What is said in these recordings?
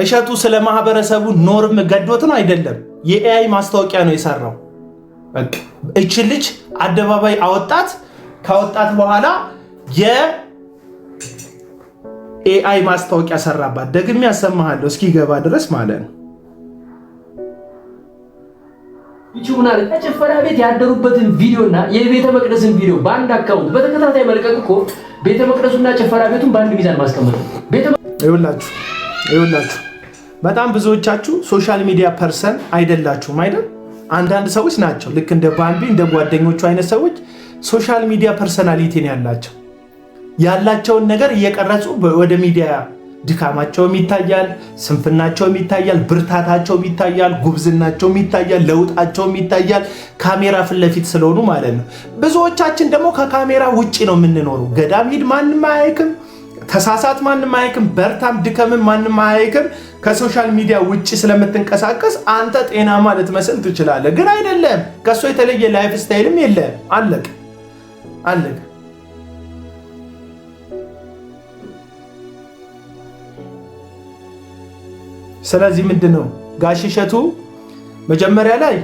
እሸቱ ስለ ማህበረሰቡ ኖርም ገዶት ነው አይደለም። የኤአይ ማስታወቂያ ነው የሰራው። በቃ እቺ ልጅ አደባባይ አወጣት። ካወጣት በኋላ የኤአይ ማስታወቂያ ሰራባት። ደግሜ ያሰማሃለሁ እስኪገባ ድረስ ማለት ነው። ይቹና ለጭፈራ ቤት ያደሩበትን ቪዲዮና የቤተ መቅደስን ቪዲዮ በአንድ አካውንት በተከታታይ መልቀቅ እኮ ቤተ መቅደሱና ጭፈራ ቤቱን በአንድ ሚዛን ማስቀመጥ ነው። ይኸውላችሁ በጣም ብዙዎቻችሁ ሶሻል ሚዲያ ፐርሰን አይደላችሁም አይደል? አንዳንድ ሰዎች ናቸው ልክ እንደ ባምቢ እንደ ጓደኞቹ አይነት ሰዎች ሶሻል ሚዲያ ፐርሰናሊቲ ያላቸውን ነገር እየቀረጹ ወደ ሚዲያ ድካማቸውም ይታያል፣ ስንፍናቸውም ይታያል፣ ብርታታቸውም ይታያል፣ ጉብዝናቸውም ይታያል፣ ለውጣቸውም ይታያል። ካሜራ ፊት ለፊት ስለሆኑ ማለት ነው። ብዙዎቻችን ደግሞ ከካሜራ ውጪ ነው የምንኖረው። ገዳም ሂድ ማንም አያይክም፣ ተሳሳት ማንም አያይክም፣ በርታም ድከምም ማንም አያይክም። ከሶሻል ሚዲያ ውጪ ስለምትንቀሳቀስ አንተ ጤናማ ልትመስል ትችላለህ፣ ግን አይደለም። ከሱ የተለየ ላይፍ ስታይልም የለም። አለቅ። ስለዚህ ምንድነው ጋሽ እሸቱ መጀመሪያ ላይ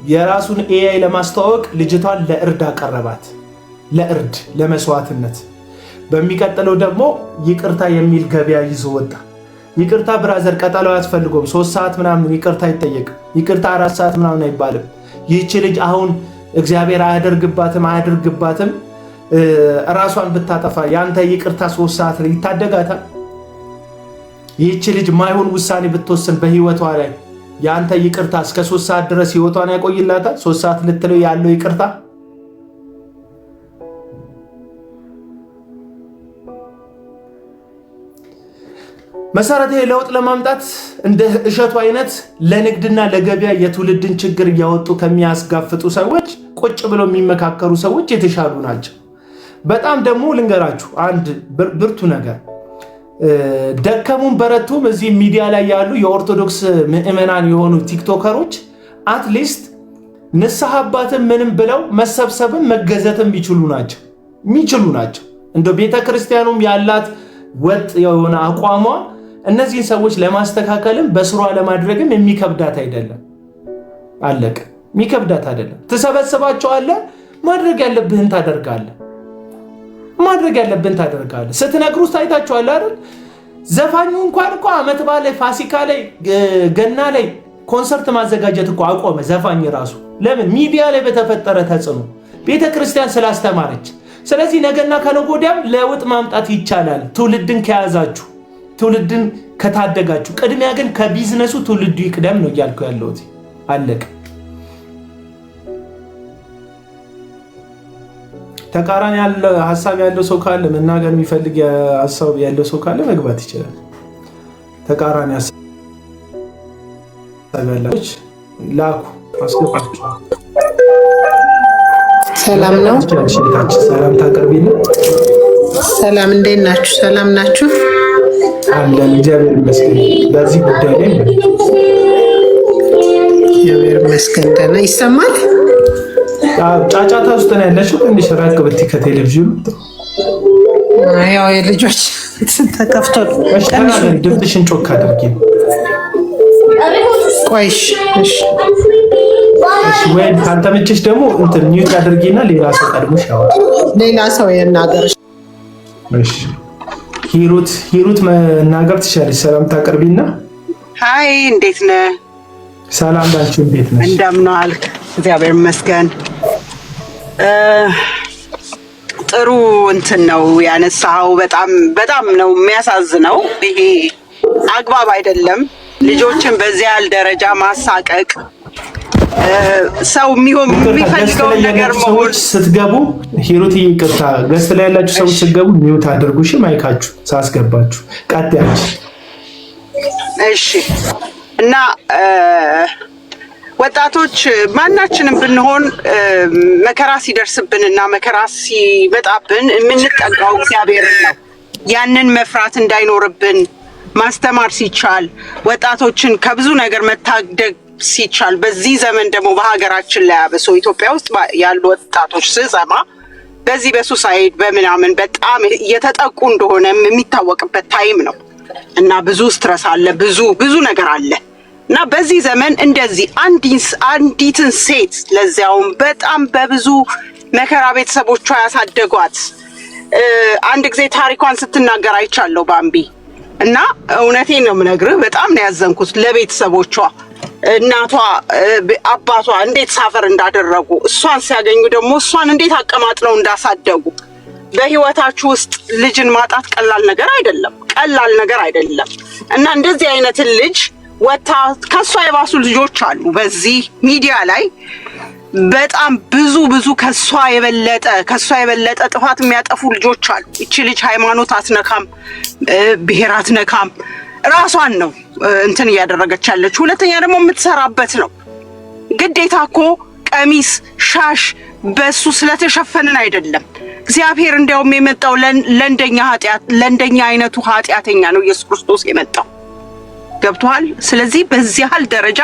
የራሱን ኤአይ ለማስተዋወቅ ልጅቷን ለእርድ አቀረባት፣ ለመስዋዕትነት። በሚቀጥለው ደግሞ ይቅርታ የሚል ገበያ ይዞ ወጣ። ይቅርታ ብራዘር ቀጠለው አያስፈልገውም። 3 ሰዓት ምናምን ይቅርታ አይጠየቅም። ይቅርታ 4 ሰዓት ምናምን አይባልም። ይህች ልጅ አሁን እግዚአብሔር አያደርግባትም ራሷን ብታጠፋ ያንተ ይቅርታ 3 ሰዓት ላይ ይታደጋታል? ይህች ልጅ ማይሆን ውሳኔ ብትወስን በህይወቷ ላይ ያንተ ይቅርታ እስከ 3 ሰዓት ድረስ ህይወቷን ያቆይላታል? 3 ሰዓት ልትለው ያለው ይቅርታ መሰረታዊ ለውጥ ለማምጣት እንደ እሸቱ አይነት ለንግድና ለገበያ የትውልድን ችግር እያወጡ ከሚያስጋፍጡ ሰዎች ቁጭ ብለው የሚመካከሩ ሰዎች የተሻሉ ናቸው። በጣም ደግሞ ልንገራችሁ አንድ ብርቱ ነገር፣ ደከሙን በረቱም እዚህ ሚዲያ ላይ ያሉ የኦርቶዶክስ ምዕመናን የሆኑ ቲክቶከሮች አትሊስት ንስሐ አባትም ምንም ብለው መሰብሰብም መገዘትም የሚችሉ ናቸው። እንደ ቤተክርስቲያኑም ያላት ወጥ የሆነ አቋሟ እነዚህን ሰዎች ለማስተካከልም በስሯ ለማድረግም የሚከብዳት አይደለም። አለቀ። የሚከብዳት አይደለም። ትሰበስባቸዋለህ፣ ማድረግ ያለብህን ታደርጋለህ። ስትነግሩት ታይታቸዋል አይደል? ዘፋኙ እንኳን እኮ ዓመት በዓል ላይ፣ ፋሲካ ላይ፣ ገና ላይ ኮንሰርት ማዘጋጀት እኮ አቆመ። ዘፋኝ ራሱ ለምን? ሚዲያ ላይ በተፈጠረ ተጽዕኖ ቤተክርስቲያን ስላስተማረች። ስለዚህ ነገና ከነገ ወዲያም ለውጥ ማምጣት ይቻላል፣ ትውልድን ከያዛችሁ፣ ትውልድን ከታደጋችሁ። ቅድሚያ ግን ከቢዝነሱ ትውልዱ ይቅደም ነው እያልኩ ያለሁት። አለቀ። ተቃራኒ ያለ ሐሳብ ያለው ሰው ካለ መናገር የሚፈልግ ሐሳብ ያለው ሰው ካለ መግባት ይችላል። ተቃራኒ ሐሳብ ያላችሁ ላኩ፣ አስገባችሁ። ሰላም ነው። ሰላም ታቀርቢና። ሰላም እንዴት ናችሁ? ሰላም ናችሁ? አለን እግዚአብሔር ይመስገን። በዚህ ጉዳይ ላይ እግዚአብሔር ይመስገን። ደህና ይሰማል? ጫጫታ ውስጥ ነው ያለሽው። ትንሽ ራቅ ብትይ ከቴሌቪዥኑ። ያው የልጆች ተከፍቶ ድምፅሽን ጮክ አድርጊ። ቆይሽ እሺ ወይ ካልተመቸሽ ደግሞ እንትን ሚውት አድርጊና ሌላ ሰው ቀድሞሽ ያወራል። ሌላ ሰው የናገር። እሺ ሂሩት መናገር ትችላለሽ። ሰላም ታቀርቢና። ሃይ እንዴት ነህ? ሰላም ናችሁ? እንዴት ነሽ? እንደምን ዋልክ? እግዚአብሔር ይመስገን። ጥሩ እንትን ነው ያነሳው። በጣም ነው የሚያሳዝነው። ይሄ አግባብ አይደለም። ልጆችን በዚያ ያህል ደረጃ ማሳቀቅ፣ ሰው የሚፈልገው ነገር ሰዎች ስትገቡ ሂሩት ይቅርታ፣ ገስት ላይ ያላችሁ ሰዎች ስትገቡ ሚውት አድርጉ። እሺ ማይካችሁ ሳስገባችሁ ቀጥያችሁ። እሺ እና ወጣቶች ማናችንም ብንሆን መከራ ሲደርስብንና መከራ ሲመጣብን የምንጠጋው እግዚአብሔርን ነው። ያንን መፍራት እንዳይኖርብን ማስተማር ሲቻል፣ ወጣቶችን ከብዙ ነገር መታደግ ሲቻል፣ በዚህ ዘመን ደግሞ በሀገራችን ላይ አብሶ ኢትዮጵያ ውስጥ ያሉ ወጣቶች ስሰማ በዚህ በሱሳይድ በምናምን በጣም እየተጠቁ እንደሆነ የሚታወቅበት ታይም ነው። እና ብዙ ስትረስ አለ፣ ብዙ ነገር አለ እና በዚህ ዘመን እንደዚህ አንዲትን ሴት ለዚያውም በጣም በብዙ መከራ ቤተሰቦቿ ያሳደጓት አንድ ጊዜ ታሪኳን ስትናገር አይቻለሁ ባምቢ እና እውነቴን ነው የምነግርህ፣ በጣም ነው ያዘንኩት ለቤተሰቦቿ። እናቷ አባቷ እንዴት ሳፈር እንዳደረጉ እሷን ሲያገኙ ደግሞ እሷን እንዴት አቀማጥለው እንዳሳደጉ። በህይወታችሁ ውስጥ ልጅን ማጣት ቀላል ነገር አይደለም እና እንደዚህ አይነትን ልጅ ወታ ከሷ የባሱ ልጆች አሉ በዚህ ሚዲያ ላይ በጣም ብዙ ከሷ የበለጠ ጥፋት የሚያጠፉ ልጆች አሉ። እቺ ልጅ ሃይማኖት አትነካም፣ ብሔር አትነካም፣ ራሷን ነው እንትን እያደረገች ያለች። ሁለተኛ ደግሞ የምትሰራበት ነው። ግዴታ እኮ ቀሚስ ሻሽ በሱ ስለተሸፈንን አይደለም። እግዚአብሔር እንዲያውም የመጣው ለእንደኛ አይነቱ ኃጢአተኛ ነው ኢየሱስ ክርስቶስ የመጣው። ገብቷል? ስለዚህ በዚህ ያህል ደረጃ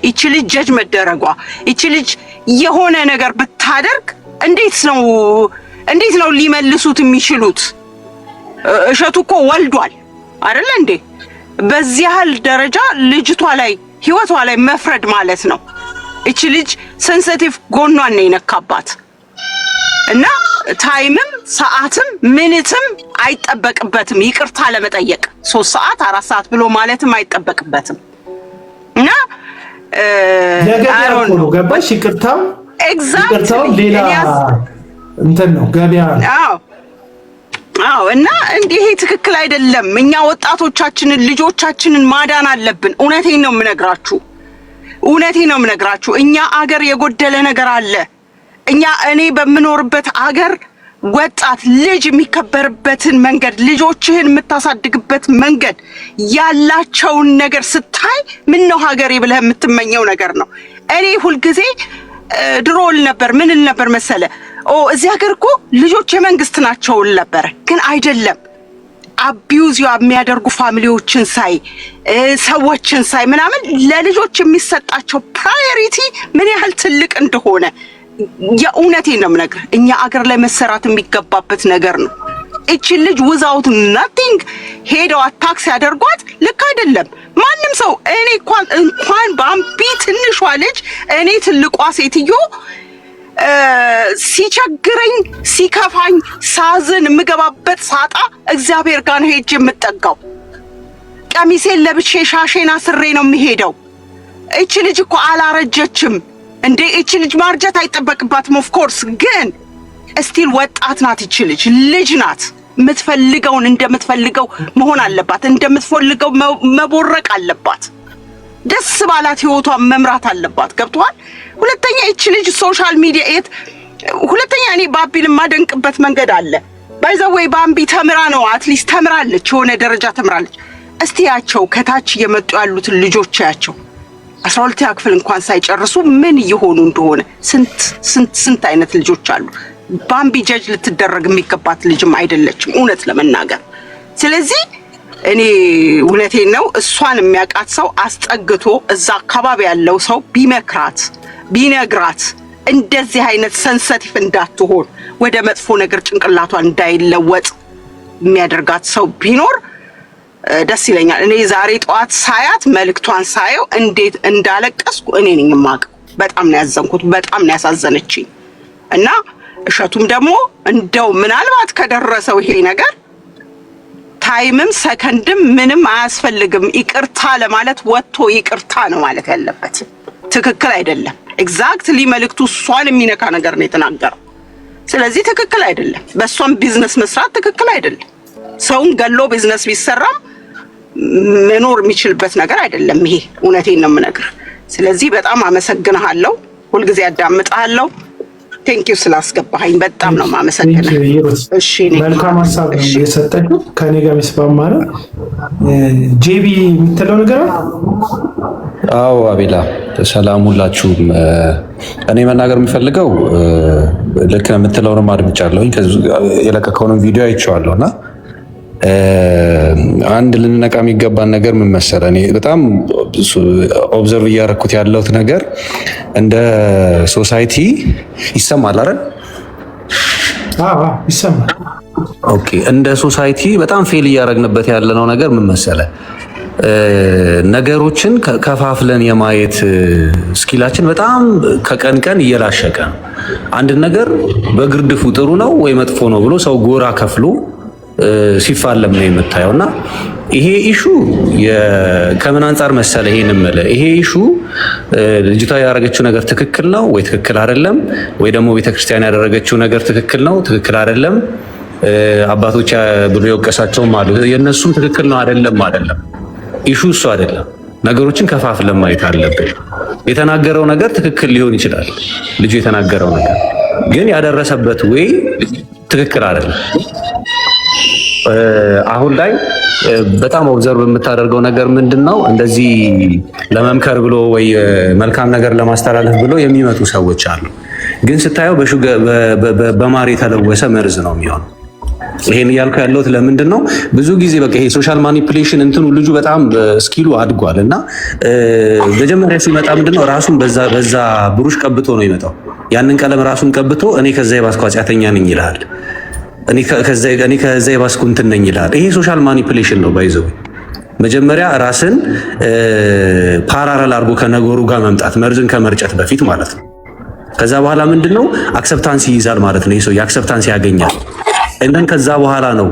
እቺ ልጅ ጀጅ መደረጓ፣ እቺ ልጅ የሆነ ነገር ብታደርግ እንዴት ነው ሊመልሱት የሚችሉት? እሸቱ እኮ ወልዷል አይደለ እንዴ? በዚህ ያህል ደረጃ ልጅቷ ላይ ህይወቷ ላይ መፍረድ ማለት ነው። እቺ ልጅ ሴንሲቲቭ ጎኗን ነው የነካባት እና ታይምም ሰዓትም ምንትም አይጠበቅበትም ይቅርታ ለመጠየቅ 3 ሰዓት 4 ሰዓት ብሎ ማለትም አይጠበቅበትም እና ለገበያ ነው ገባሽ? ይቅርታው ኤግዛክትሊ ሌላ እንትን ነው ገበያ ነው። አዎ እና እንዲህ ትክክል አይደለም። እኛ ወጣቶቻችንን ልጆቻችንን ማዳን አለብን። እውነቴን ነው የምነግራችሁ። እኛ አገር የጎደለ ነገር አለ። እኔ በምኖርበት አገር ወጣት ልጅ የሚከበርበትን መንገድ፣ ልጆችህን የምታሳድግበት መንገድ ያላቸውን ነገር ስታይ ምን ነው ሀገሬ ብለህ የምትመኘው ነገር ነው። እኔ ሁልጊዜ ድሮል ነበር መሰለ እዚህ ሀገር እኮ ልጆች የመንግስት ናቸው ነበር። ግን አይደለም። አቢዩዝ የሚያደርጉ ፋሚሊዎችን ሳይ ሰዎችን ሳይ ምናምን ለልጆች የሚሰጣቸው ፕራዮሪቲ ምን ያህል ትልቅ እንደሆነ የእውነቴን ነው የምነግርህ። እኛ አገር ላይ መሰራት የሚገባበት ነገር ነው። እቺ ልጅ without nothing ሄደው አታክስ ያደርጓት ልክ አይደለም። ማንም ሰው እኔ እንኳን ባምቢ ትንሿ ልጅ እኔ ትልቋ ሴትዮ ሲቸግረኝ ሲከፋኝ ሳዝን የምገባበት ሳጣ እግዚአብሔር ጋር ነው ሄጄ የምጠጋው። ቀሚሴን ለብሼ ሻሼን አስሬ ነው የምሄደው። እቺ ልጅ እኮ አላረጀችም እንዴ! እቺ ልጅ ማርጀት አይጠበቅባትም። ኦፍ ኮርስ ግን እስቲል ወጣት ናት። እቺ ልጅ ናት። የምትፈልገውን እንደምትፈልገው መሆን አለባት። እንደምትፈልገው መቦረቅ አለባት። ደስ ባላት ህይወቷን መምራት አለባት። ገብቷል? ሁለተኛ እቺ ልጅ ሶሻል ሚዲያ ሁለተኛ እኔ ባቢን ማደንቅበት መንገድ አለ። ባይዘዌይ ባምቢ ተምራ ነው አትሊስት ተምራለች፣ የሆነ ደረጃ ተምራለች። እስቲ ያቸው ከታች የመጡ ያሉት ልጆች ያቸው 12ኛ ክፍል እንኳን ሳይጨርሱ ምን እየሆኑ እንደሆነ ስንት አይነት ልጆች አሉ። ባምቢ ጀጅ ልትደረግ የሚገባት ልጅም አይደለችም እውነት ለመናገር። ስለዚህ እኔ እውነቴን ነው እሷን የሚያውቃት ሰው አስጠግቶ እዛ አካባቢ ያለው ሰው ቢነግራት እንደዚህ አይነት ሰንሰቲቭ እንዳትሆን ወደ መጥፎ ነገር ጭንቅላቷን እንዳይለወጥ የሚያደርጋት ሰው ቢኖር ደስ ይለኛል። እኔ ዛሬ ጠዋት ሳያት መልክቷን ሳየው እንዴት እንዳለቀስኩ እኔ ነኝ የማውቀው። በጣም ነው ያዘንኩት፣ በጣም ነው ያሳዘነችኝ። እና እሸቱም ደግሞ እንደው ምናልባት ከደረሰው ይሄ ነገር ታይምም ሰከንድም ምንም አያስፈልግም ይቅርታ ለማለት ወጥቶ ይቅርታ ነው ማለት ያለበት። ትክክል አይደለም። ኤግዛክትሊ መልክቱ እሷን የሚነካ ነገር ነው የተናገረው። ስለዚህ ትክክል አይደለም። በእሷም ቢዝነስ መስራት ትክክል አይደለም። ሰውን ገሎ ቢዝነስ ቢሰራም መኖር የሚችልበት ነገር አይደለም ይሄ። እውነቴን ነው የምነግርህ። ስለዚህ በጣም አመሰግንሃለሁ። ሁልጊዜ አዳምጥሃለሁ። ቴንክ ዩ ስላስገባኸኝ በጣም ነው ማመሰግነው። እሺ መልካም ሐሳብ ነው የሰጠችው። ከኔ ጋር መስማማ ነው። ጄቢ የምትለው ነገር አዎ አቤላ ሰላም ሁላችሁም። እኔ መናገር የምፈልገው ልክ ነው የምትለውንም አድምጫለሁኝ። የለቀቀውንም ቪዲዮ አይቼዋለሁና አንድ ልንነቃ የሚገባን ነገር ምን መሰለህ፣ እኔ በጣም ኦብዘርቭ እያደረኩት ያለሁት ነገር እንደ ሶሳይቲ ይሰማል አይደል? ይሰማል። ኦኬ እንደ ሶሳይቲ በጣም ፌል እያደረግንበት ያለነው ነገር ምን መሰለ? ነገሮችን ከፋፍለን የማየት ስኪላችን በጣም ከቀን ቀን እየላሸቀ ነው። አንድ ነገር በግርድፉ ጥሩ ነው ወይ መጥፎ ነው ብሎ ሰው ጎራ ከፍሎ ሲፋለም ነው የምታየው። እና ይሄ ኢሹ ከምን አንጻር መሰለ ይሄን እምልህ፣ ይሄ ኢሹ ልጅቷ ያደረገችው ነገር ትክክል ነው ወይ ትክክል አይደለም፣ ወይ ደግሞ ቤተክርስቲያን ያደረገችው ነገር ትክክል ነው ትክክል አይደለም፣ አባቶች ብሎ የወቀሳቸውም አሉ፣ የእነሱም ትክክል ነው አይደለም ኢሹ እሱ አይደለም። ነገሮችን ከፋፍለን ማየት አለብን። የተናገረው ነገር ትክክል ሊሆን ይችላል፣ ልጁ የተናገረው ነገር ግን ያደረሰበት ወይ ትክክል አይደለም። አሁን ላይ በጣም ኦብዘርቭ የምታደርገው ነገር ምንድነው? እንደዚህ ለመምከር ብሎ ወይ መልካም ነገር ለማስተላለፍ ብሎ የሚመጡ ሰዎች አሉ። ግን ስታየው በማር የተለወሰ መርዝ ነው የሚሆነው። ይሄን እያልኩ ያለሁት ለምንድን ነው? ብዙ ጊዜ በቃ ይሄ ሶሻል ማኒፑሌሽን እንትኑ ልጁ በጣም ስኪሉ አድጓል እና መጀመሪያ ሲመጣ ምንድነው ራሱን በዛ ብሩሽ ቀብቶ ነው ይመጣው። ያንን ቀለም ራሱን ቀብቶ እኔ ከዛ የባስኩ ኃጢአተኛ ነኝ ይላል። እኔ ከዛ የባስኩ እንትን ነኝ ይላል። ይሄ ሶሻል ማኒፑሌሽን ነው ባይዘው። መጀመሪያ ራስን ፓራራል አድርጎ ከነገሩ ጋር መምጣት መርዝን ከመርጨት በፊት ማለት ነው። ከዛ በኋላ ምንድነው አክሰፕታንስ ይይዛል ማለት ነው። ይሄ ሰው የአክሰፕታንስ ያገኛል። እንደን ከዛ በኋላ ነው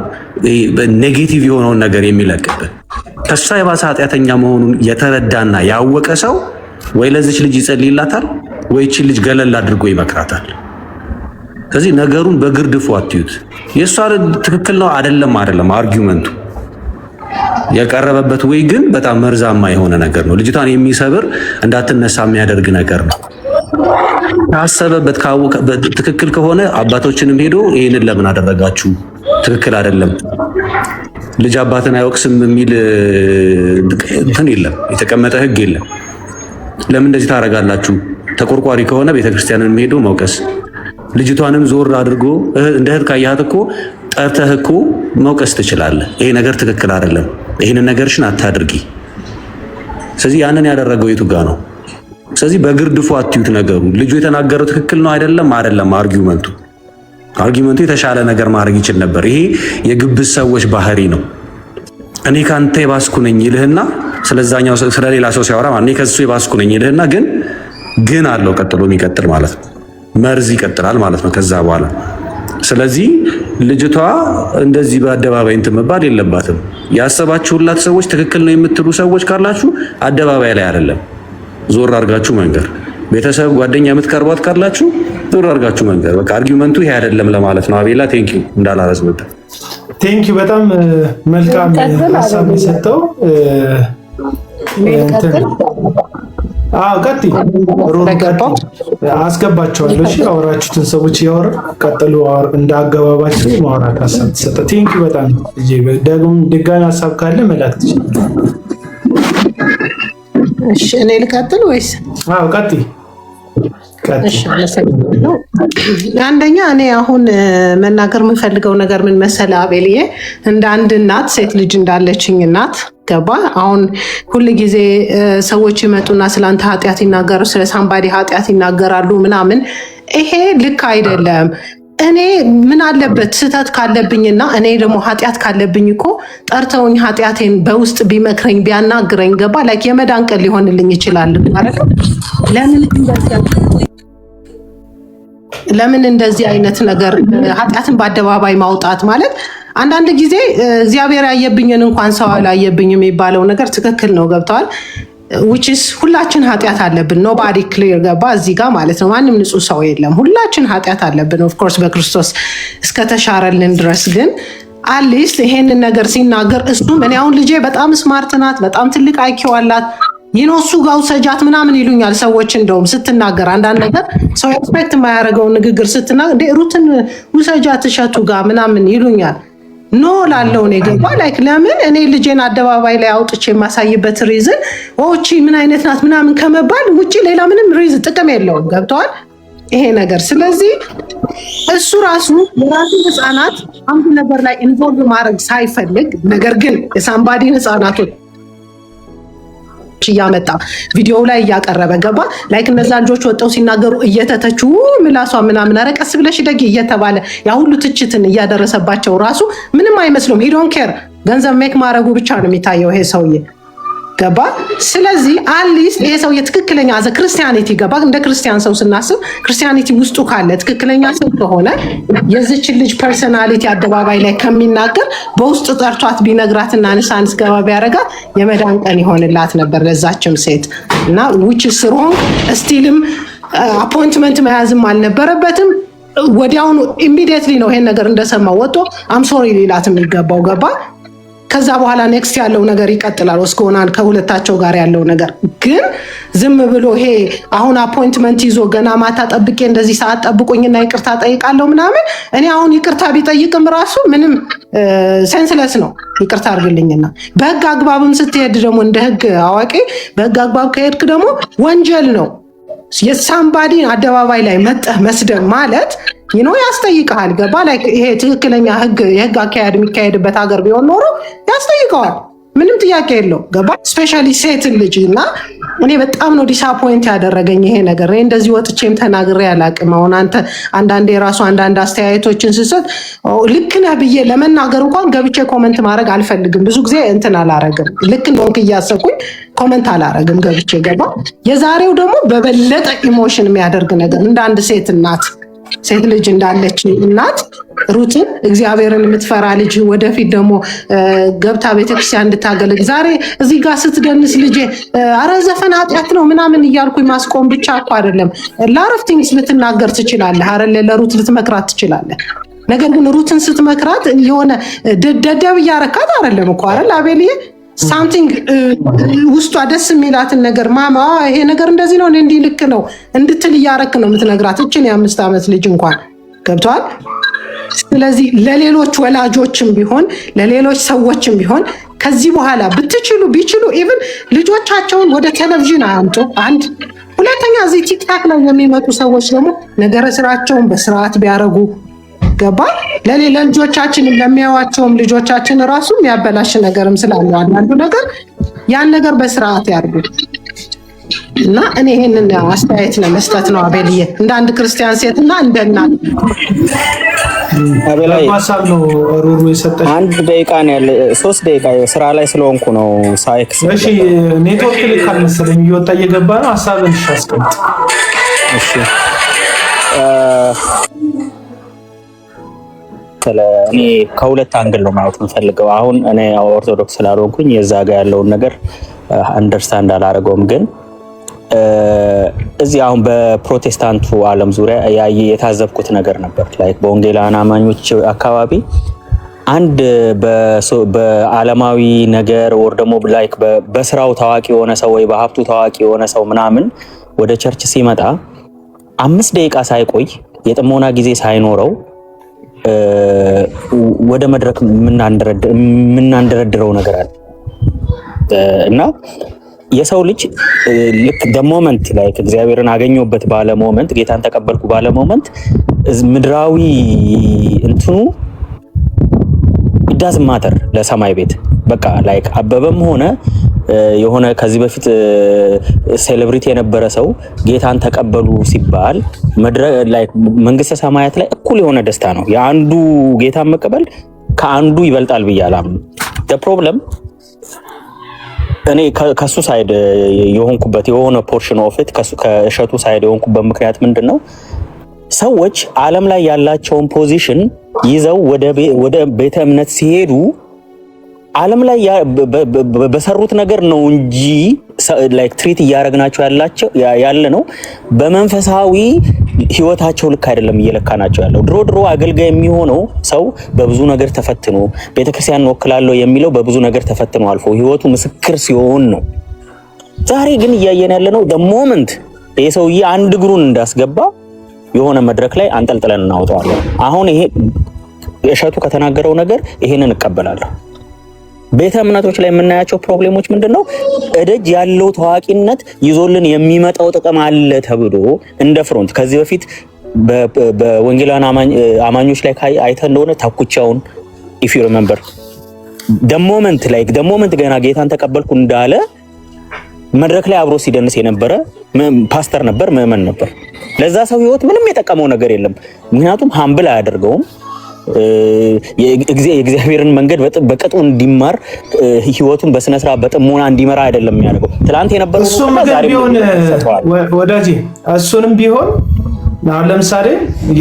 ኔጌቲቭ የሆነውን ነገር የሚለቅብህ። ከሷ የባሰ ኃጢአተኛ መሆኑን የተረዳና ያወቀ ሰው ወይ ለዚች ልጅ ይጸልይላታል ወይ እቺ ልጅ ገለል አድርጎ ይመክራታል። ስለዚህ ነገሩን በግርድፉ አትዩት። የሷ ትክክል ነው አይደለም አርጊውመንቱ የቀረበበት ወይ ግን በጣም መርዛማ የሆነ ነገር ነው። ልጅቷን የሚሰብር እንዳትነሳ የሚያደርግ ነገር ነው። ካሰበበት ካወቀበት ትክክል ከሆነ አባቶችንም ሄዶ ይሄንን ለምን አደረጋችሁ ትክክል አይደለም፣ ልጅ አባትን አይወቅስም የሚል እንትን የለም፣ የተቀመጠ ሕግ የለም። ለምን እንደዚህ ታደርጋላችሁ? ተቆርቋሪ ከሆነ ቤተክርስቲያንን ሄዶ መውቀስ፣ ልጅቷንም ዞር አድርጎ እንደ እህት ካያት እኮ ጠርተህ እኮ መውቀስ ትችላለህ። ይሄ ነገር ትክክል አይደለም፣ ይሄንን ነገርሽን አታድርጊ። ስለዚህ ያንን ያደረገው የቱ ጋ ነው? ስለዚህ በግርድፉ አትዩት ነገሩ። ልጁ የተናገረው ትክክል ነው አይደለም አርጊውመንቱ የተሻለ ነገር ማድረግ ይችል ነበር። ይሄ የግብዝ ሰዎች ባህሪ ነው። እኔ ካንተ የባስኩ ነኝ ይልህና ስለዛኛው ስለሌላ ሰው ሲያወራ እኔ ከሱ የባስኩ ነኝ ይልህና ግን አለው ቀጥሎ የሚቀጥል ማለት ነው። መርዝ ይቀጥላል ማለት ነው ከዛ በኋላ። ስለዚህ ልጅቷ እንደዚህ በአደባባይ እንትን መባል የለባትም። ያሰባችሁላት ሰዎች ትክክል ነው የምትሉ ሰዎች ካላችሁ አደባባይ ላይ አይደለም ዞር አድርጋችሁ መንገር። ቤተሰብ ጓደኛ የምትቀርቧት ካላችሁ ዞር አድርጋችሁ መንገር። በቃ አርጊውመንቱ ይሄ አይደለም ለማለት ነው። አቤላ ቴንኪው እንዳላረዝምበት። ቴንኪው በጣም መልካም ሀሳብ የሰጠው ቀጥይ አስገባቸዋለሁ። እሺ አወራችሁትን ሰዎች እያወራ ቀጥሉ። እንደ አገባባቸው ማውራት ሀሳብ ተሰጠ። ቴንኪው በጣም ድጋሚ ሀሳብ ካለ መላክ ትችላለህ። እሺ እኔ ልቀጥል ወይስ? አዎ ቀጥይ። እሺ አንደኛ እኔ አሁን መናገር የምፈልገው ነገር ምን መሰለህ አቤልዬ፣ እንደ አንድ እናት ሴት ልጅ እንዳለችኝ እናት ገባ። አሁን ሁል ጊዜ ሰዎች ይመጡና ስለአንተ ኃጢአት ይናገሩ፣ ስለ ሳምባዲ ኃጢአት ይናገራሉ ምናምን። ይሄ ልክ አይደለም። እኔ ምን አለበት ስህተት ካለብኝና እኔ ደግሞ ኃጢአት ካለብኝ እኮ ጠርተውኝ ኃጢአቴን በውስጥ ቢመክረኝ ቢያናግረኝ ገባ ላይክ የመዳን ቀን ሊሆንልኝ ይችላል ማለት ነው። ለምን እንደዚህ አይነት ነገር ኃጢአትን በአደባባይ ማውጣት ማለት አንዳንድ ጊዜ እግዚአብሔር ያየብኝን እንኳን ሰው አላየብኝም የሚባለው ነገር ትክክል ነው። ገብተዋል which ሁላችን ኃጢአት አለብን። ኖባዲ ክሊር ገባ እዚህ ጋር ማለት ነው። ማንም ንጹህ ሰው የለም። ሁላችን ኃጢአት አለብን ኦፍ ኮርስ በክርስቶስ እስከተሻረልን ድረስ። ግን አትሊስት ይሄንን ነገር ሲናገር እሱም እኔ አሁን ልጄ በጣም ስማርት ናት፣ በጣም ትልቅ አይኪው አላት እሱ ጋር ውሰጃት ምናምን ይሉኛል ሰዎች። እንደውም ስትናገር አንዳንድ ነገር ሰው ኤክስፔክት የማያደርገውን ንግግር ስትናገር ሩትን ውሰጃት እሸቱ ጋር ምናምን ይሉኛል። ኖ ላለው ነው ገባ ላይክ ለምን እኔ ልጄን አደባባይ ላይ አውጥቼ የማሳይበት ሪዝን ኦቺ ምን አይነት ናት ምናምን ከመባል ውጪ ሌላ ምንም ሪዝን ጥቅም የለውም። ገብተዋል ይሄ ነገር። ስለዚህ እሱ ራሱ የራሱ ህፃናት አንድ ነገር ላይ ኢንቮልቭ ማድረግ ሳይፈልግ ነገር ግን የሳምባዲን ህፃናቶች ልጆች እያመጣ ቪዲዮ ላይ እያቀረበ ገባ ላይክ እነዛ ልጆች ወጣው ሲናገሩ እየተተቹ ምላሷ ምናምን አረቀስ ብለሽ ደግ እየተባለ ያ ሁሉ ትችትን እያደረሰባቸው ራሱ ምንም አይመስሉም። ሂ ዶንት ኬር ገንዘብ ሜክ ማድረጉ ብቻ ነው የሚታየው ይሄ ሰውዬ ገባ። ስለዚህ አትሊስት ይሄ ሰውዬ ትክክለኛ አዘ ክርስቲያኒቲ ገባ። እንደ ክርስቲያን ሰው ስናስብ ክርስቲያኒቲ ውስጡ ካለ ትክክለኛ ሰው ከሆነ የዚችን ልጅ ፐርሰናሊቲ አደባባይ ላይ ከሚናገር በውስጥ ጠርቷት ቢነግራትና ንሳንስ ገባ ቢያረጋት የመዳን ቀን ይሆንላት ነበር ለዛችም ሴት እና which is wrong ስቲልም አፖይንትመንት መያዝም አልነበረበትም። ወዲያውኑ ኢሚዲየትሊ ነው ይሄን ነገር እንደሰማው ወጥቶ አም ሶሪ ሊላት የሚገባው ገባ። ከዛ በኋላ ኔክስት ያለው ነገር ይቀጥላል። ወስኮናል ከሁለታቸው ጋር ያለው ነገር ግን ዝም ብሎ ይሄ አሁን አፖይንትመንት ይዞ ገና ማታ ጠብቄ እንደዚህ ሰዓት ጠብቁኝና ይቅርታ ጠይቃለሁ ምናምን እኔ አሁን ይቅርታ ቢጠይቅም ራሱ ምንም ሴንስለስ ነው። ይቅርታ አድርግልኝና በህግ አግባብም ስትሄድ ደግሞ እንደ ህግ አዋቂ በህግ አግባብ ከሄድክ ደግሞ ወንጀል ነው። የሳምባዲን አደባባይ ላይ መጠህ መስደብ ማለት ያስጠይቀሃል ገባ። ላይ ይሄ ትክክለኛ የህግ አካሄድ የሚካሄድበት ሀገር ቢሆን ኖሮ ያስጠይቀዋል። ምንም ጥያቄ የለው ገባ። ስፔሻሊ ሴት ልጅ እና እኔ በጣም ነው ዲስአፖይንት ያደረገኝ ይሄ ነገር። እኔ እንደዚህ ወጥቼም ተናግሬ አላቅም። አሁን አንተ አንዳንዴ የራሱ አንዳንድ አስተያየቶችን ስሰጥ ልክ ነህ ብዬ ለመናገር እንኳን ገብቼ ኮመንት ማድረግ አልፈልግም። ብዙ ጊዜ እንትን አላረግም። ልክ እንደሆንክ እያሰብኩኝ ኮመንት አላረግም ገብቼ ገባ። የዛሬው ደግሞ በበለጠ ኢሞሽን የሚያደርግ ነገር እንደ አንድ ሴት እናት ሴት ልጅ እንዳለች እናት ሩትን እግዚአብሔርን የምትፈራ ልጅ ወደፊት ደግሞ ገብታ ቤተክርስቲያን እንድታገለግ ዛሬ እዚህ ጋር ስትደንስ ልጄ አረ ዘፈን ኃጢአት ነው ምናምን እያልኩኝ ማስቆም ብቻ እኮ አይደለም። ላረፍ ቲንግስ ልትናገር ትችላለህ አይደል? ለሩት ልትመክራት ትችላለህ። ነገር ግን ሩትን ስትመክራት የሆነ ደደብ እያረካት አይደለም እኮ አይደል አቤልዬ? ሳምቲንግ ውስጧ ደስ የሚላትን ነገር ማማ ይሄ ነገር እንደዚህ ነው እንዲህ ልክ ነው እንድትል እያረክ ነው የምትነግራት። እችን የ5 ዓመት ልጅ እንኳን ገብቷል። ስለዚህ ለሌሎች ወላጆችም ቢሆን ለሌሎች ሰዎችም ቢሆን ከዚህ በኋላ ቢችሉ ኢቭን ልጆቻቸውን ወደ ቴሌቪዥን አያምጡ። አንድ ሁለተኛ እዚህ ቲክታክ ላይ የሚመጡ ሰዎች ደግሞ ነገረ ስራቸውን በስርዓት ቢያረጉ ገባ። ለልጆቻችን ለሚያዋቸውም ልጆቻችን ራሱ የሚያበላሽ ነገርም ስላለው አንዳንዱ ነገር ያን ነገር በስርዓት ያርጉ እና እኔ ይሄንን አስተያየት ለመስጠት ነው አቤልዬ እንደ አንድ ክርስቲያን ሴትና እንደ እናት አቤላይ ማሳብ ነው ሩሩ የሰጠሽ። 1 ደቂቃ ነው ያለ 3 ደቂቃ ስራ ላይ ስለሆንኩ ነው ሳይክስ። እሺ ኔትወርክ ልክ አልመሰለኝ እየወጣ እየገባ ነው። ሐሳብን አስቀምጥ። እሺ እኔ ከሁለት አንግል ነው ማለት የምፈልገው። አሁን እኔ ኦርቶዶክስ ስላልሆንኩኝ የዛ ጋር ያለውን ነገር አንደርስታንድ አላደረገውም። ግን እዚህ አሁን በፕሮቴስታንቱ ዓለም ዙሪያ የታዘብኩት ነገር ነበር። ላይክ በወንጌላውያን አማኞች አካባቢ አንድ በዓለማዊ ነገር ወር ደግሞ ላይክ በስራው ታዋቂ የሆነ ሰው ወይ በሀብቱ ታዋቂ የሆነ ሰው ምናምን ወደ ቸርች ሲመጣ 5 ደቂቃ ሳይቆይ የጥሞና ጊዜ ሳይኖረው ወደ መድረክ የምናንደረድረው ነገር አለ እና የሰው ልጅ ልክ በሞመንት ላይ እግዚአብሔርን አገኘሁበት ባለ ሞመንት ጌታን ተቀበልኩ ባለ ሞመንት ምድራዊ እንትኑ ዳዝ ማተር ለሰማይ ቤት በቃ ላይክ አበበም ሆነ የሆነ ከዚህ በፊት ሴሌብሪቲ የነበረ ሰው ጌታን ተቀበሉ ሲባል ላይክ መንግስተ ሰማያት ላይ እኩል የሆነ ደስታ ነው። የአንዱ ጌታን መቀበል ከአንዱ ይበልጣል ብያለሁ። the problem እኔ ከሱ ሳይድ የሆንኩበት የሆነ ፖርሽን ኦፍ ኢት ከእሸቱ ሳይድ የሆንኩበት ምክንያት ምንድነው? ሰዎች ዓለም ላይ ያላቸውን ፖዚሽን ይዘው ወደ ቤተ እምነት ሲሄዱ ዓለም ላይ በሰሩት ነገር ነው እንጂ ላይክ ትሪት እያረግናቸው ያለ ነው። በመንፈሳዊ ህይወታቸው ልክ አይደለም እየለካናቸው ያለው። ድሮ አገልጋይ የሚሆነው ሰው በብዙ ነገር ተፈትኖ ቤተክርስቲያን ወክላለሁ የሚለው በብዙ ነገር ተፈትኖ አልፎ ህይወቱ ምስክር ሲሆን ነው። ዛሬ ግን እያየን ያለ ነው በሞመንት የሰውዬ አንድ እግሩን እንዳስገባ የሆነ መድረክ ላይ አንጠልጥለን እናወጣዋለን። አሁን ይሄ እሸቱ ከተናገረው ነገር ይሄንን እቀበላለሁ። ቤተ እምነቶች ላይ የምናያቸው ፕሮብሌሞች ምንድነው? እደጅ ያለው ታዋቂነት ይዞልን የሚመጣው ጥቅም አለ ተብሎ እንደ ፍሮንት ከዚህ በፊት በወንጌላውያን አማኞች ላይ አይተህ እንደሆነ ታኩቻውን if you remember the moment ገና ጌታን ተቀበልኩ እንዳለ መድረክ ላይ አብሮ ሲደንስ የነበረ ፓስተር ነበር፣ ምዕመን ነበር። ለዛ ሰው ህይወት ምንም የጠቀመው ነገር የለም። ምክንያቱም ሃምብል አያደርገውም። የእግዚአብሔርን መንገድ በቅጡ እንዲማር ህይወቱን በስነ ስርዓት በጥሞና እንዲመራ አይደለም የሚያደርገው። ትላንት የነበረው እሱም ግን ቢሆን ወዳጄ እሱንም ቢሆን አሁን ለምሳሌ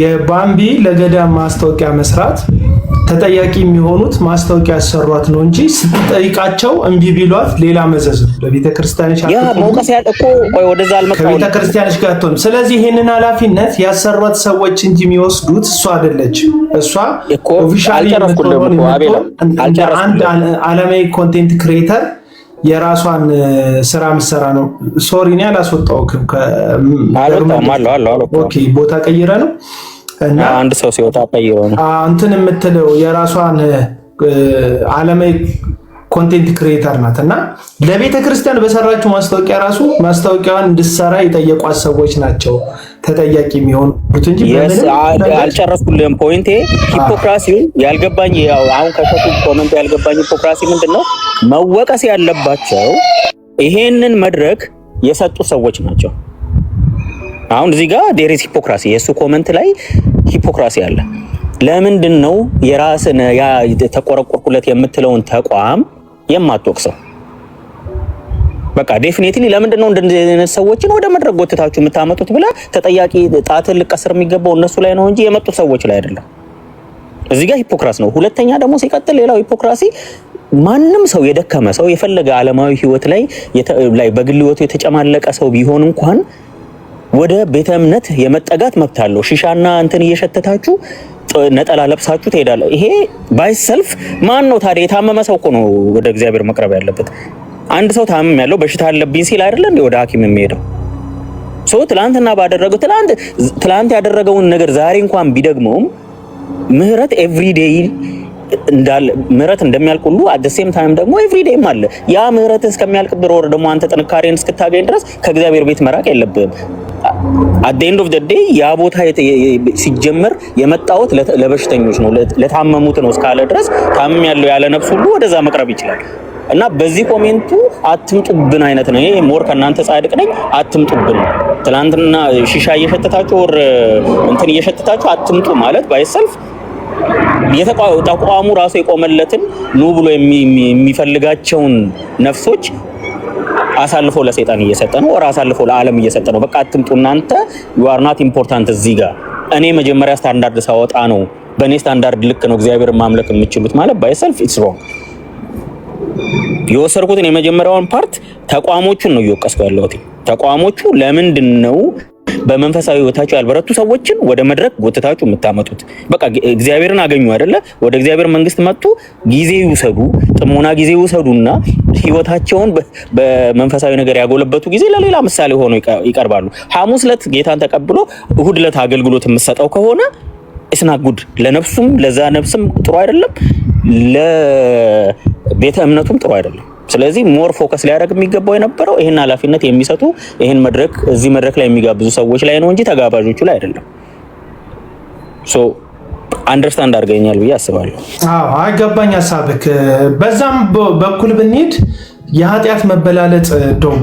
የባምቢ ለገዳም ማስታወቂያ መስራት ተጠያቂ የሚሆኑት ማስታወቂያ ያሰሯት ነው እንጂ ስትጠይቃቸው እምቢ ቢሏት ሌላ መዘዝ ነው ለቤተ ክርስቲያኖች። ያ ሞቀስ ያለ እኮ ቆይ ወደዛ አልመጣሁም ከቤተ ክርስቲያኖች ጋር አትሆንም። ስለዚህ ይሄንን ኃላፊነት ያሰሯት ሰዎች እንጂ የሚወስዱት እሷ አይደለችም። እሷ ኦፊሻሊ አንድ ዓለማዊ ኮንቴንት ክሬተር የራሷን ስራ ምሰራ ነው። ሶሪ እኔ አላስወጣሁም። ኦኬ ቦታ ቀይረ ነው እና አንድ ሰው ሲወጣ ቀይሮ ነው እንትን የምትለው የራሷን ዓለማዊ ኮንቴንት ክሬተር ናት እና ለቤተ ክርስቲያን በሰራችው ማስታወቂያ ራሱ ማስታወቂያዋን እንድትሰራ የጠየቋት ሰዎች ናቸው ተጠያቂ የሚሆኑት እንጂ አልጨረስኩልህም። ፖይንቴ ሂፖክራሲውን ያልገባኝ አሁን ከሸቱ ኮመንት ያልገባኝ ሂፖክራሲ ምንድነው? መወቀስ ያለባቸው ይሄንን መድረክ የሰጡ ሰዎች ናቸው። አሁን እዚህ ጋር ዴሪስ ሂፖክራሲ የሱ ኮመንት ላይ ሂፖክራሲ አለ። ለምንድን ነው የራስን ያ ተቆረቆርኩለት የምትለውን ተቋም የማትወቅሰው? በቃ ዴፊኒትሊ ለምንድን ነው እንደዚህ አይነት ሰዎችን ወደ መድረክ ጎትታችሁ የምታመጡት ብለ ተጠያቂ ጣትን ልቀስር የሚገባው እነሱ ላይ ነው እንጂ የመጡት ሰዎች ላይ አይደለም። እዚህ ጋር ሂፖክራሲ ነው። ሁለተኛ ደግሞ ሲቀጥል ሌላው ሂፖክራሲ ማንም ሰው የደከመ ሰው የፈለገ ዓለማዊ ህይወት ላይ በግል ህይወቱ የተጨማለቀ ሰው ቢሆን እንኳን ወደ ቤተ እምነት የመጠጋት መብት አለው። ሺሻና እንትን እየሸተታችሁ ነጠላ ለብሳችሁ ትሄዳለ። ይሄ ባይሰልፍ ማን ነው ታዲያ? የታመመ ሰው እኮ ነው ወደ እግዚአብሔር መቅረብ ያለበት። አንድ ሰው ታመም ያለው በሽታ አለብኝ ሲል አይደለ እንዴ ወደ ሐኪም የሚሄደው? ሰው ትላንትና ባደረገው ትላንት ያደረገውን ነገር ዛሬ እንኳን ቢደግመውም ምህረት ኤቭሪዴይ እንዳለ ምህረት እንደሚያልቅ ሁሉ at the same time ደግሞ ኤቭሪዴይም አለ። ያ ምህረት እስከሚያልቅ ድሮር ደግሞ አንተ ጥንካሬን እስክታገኝ ድረስ ከእግዚአብሔር ቤት መራቅ የለብህም። at the end of the day ያ ቦታ ሲጀመር የመጣውት ለበሽተኞች ነው፣ ለታመሙት ነው እስካለ ድረስ ታመም ያለው ያለ ነፍስ ሁሉ ወደዛ መቅረብ ይችላል። እና በዚህ ኮሜንቱ አትምጡብን አይነት ነው። ይሄ ሞር ከናንተ ጻድቅ ነኝ አትምጡብን። ትላንትና ሺሻ እየሸተታችሁ ወር እንትን እየሸተታችሁ አትምጡ ማለት ባይሰልፍ ተቋሙ ራሱ የቆመለትን ኑ ብሎ የሚፈልጋቸውን ነፍሶች አሳልፎ ለሰይጣን እየሰጠ ነው፣ ወራ አሳልፎ ለዓለም እየሰጠ ነው። በቃ አትምጡ እናንተ you are not important እዚህ ጋር እኔ መጀመሪያ ስታንዳርድ ሳወጣ ነው በእኔ ስታንዳርድ ልክ ነው እግዚአብሔርን ማምለክ የምትችሉት ማለት ባይሰልፍ it's wrong። የወሰድኩትን የመጀመሪያውን ፓርት ተቋሞቹን ነው እየወቀስኩ ያለሁት። ተቋሞቹ ለምንድን ነው በመንፈሳዊ ህይወታቸው ያልበረቱ ሰዎችን ወደ መድረክ ጎትታችሁ የምታመጡት? በቃ እግዚአብሔርን አገኙ አይደለ? ወደ እግዚአብሔር መንግስት መጡ፣ ጊዜ ይውሰዱ፣ ጥሞና ጊዜ ይውሰዱና ህይወታቸውን በመንፈሳዊ ነገር ያጎለበቱ ጊዜ ለሌላ ምሳሌ ሆነው ይቀርባሉ። ሐሙስ ዕለት ጌታን ተቀብሎ እሁድ ዕለት አገልግሎት የምትሰጠው ከሆነ እስና ጉድ ለነፍሱም ለዛ ነፍስም ጥሩ አይደለም፣ ለቤተ እምነቱም ጥሩ አይደለም። ስለዚህ ሞር ፎከስ ሊያደርግ የሚገባው የነበረው ይሄን ኃላፊነት የሚሰጡ ይሄን መድረክ እዚህ መድረክ ላይ የሚጋብዙ ሰዎች ላይ ነው እንጂ ተጋባዦቹ ላይ አይደለም። ሶ አንደርስታንድ አድርገኛል ብዬ አስባለሁ። አዎ አይገባኝ ሐሳብክ። በዛም በኩል ብንሄድ የኃጢአት መበላለጥ እንደው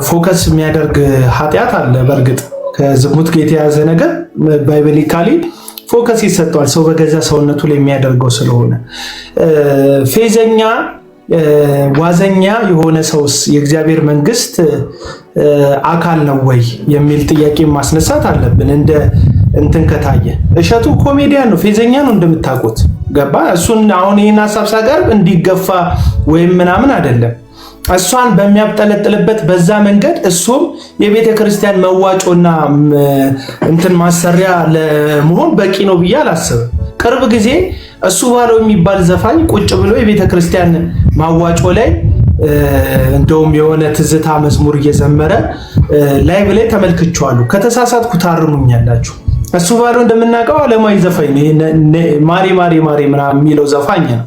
ፎከስ የሚያደርግ ኃጢአት አለ። በእርግጥ ከዝሙት ጋር የተያዘ ነገር ባይብሊካሊ ፎከስ ይሰጠዋል፣ ሰው በገዛ ሰውነቱ ላይ የሚያደርገው ስለሆነ። ፌዘኛ ዋዘኛ የሆነ ሰውስ የእግዚአብሔር መንግስት አካል ነው ወይ የሚል ጥያቄ ማስነሳት አለብን። እንደ እንትን ከታየ እሸቱ ኮሜዲያን ነው፣ ፌዘኛ ነው እንደምታውቁት ገባ። እሱን አሁን ይህን ሀሳብ ሳቀርብ እንዲገፋ ወይም ምናምን አይደለም። እሷን በሚያብጠለጥልበት በዛ መንገድ እሱም የቤተ ክርስቲያን መዋጮና እንትን ማሰሪያ ለመሆን በቂ ነው ብዬ አላስብም። ቅርብ ጊዜ እሱ ባለው የሚባል ዘፋኝ ቁጭ ብሎ የቤተ ክርስቲያን ማዋጮ ላይ እንደውም የሆነ ትዝታ መዝሙር እየዘመረ ላይቭ ላይ ተመልክቼዋለሁ። ከተሳሳትኩ ታርሙኛላችሁ። እሱ ባለው እንደምናውቀው ዓለማዊ ዘፋኝ ነው፣ ማሪ ማሪ ማሪ ምናምን የሚለው ዘፋኝ ነው።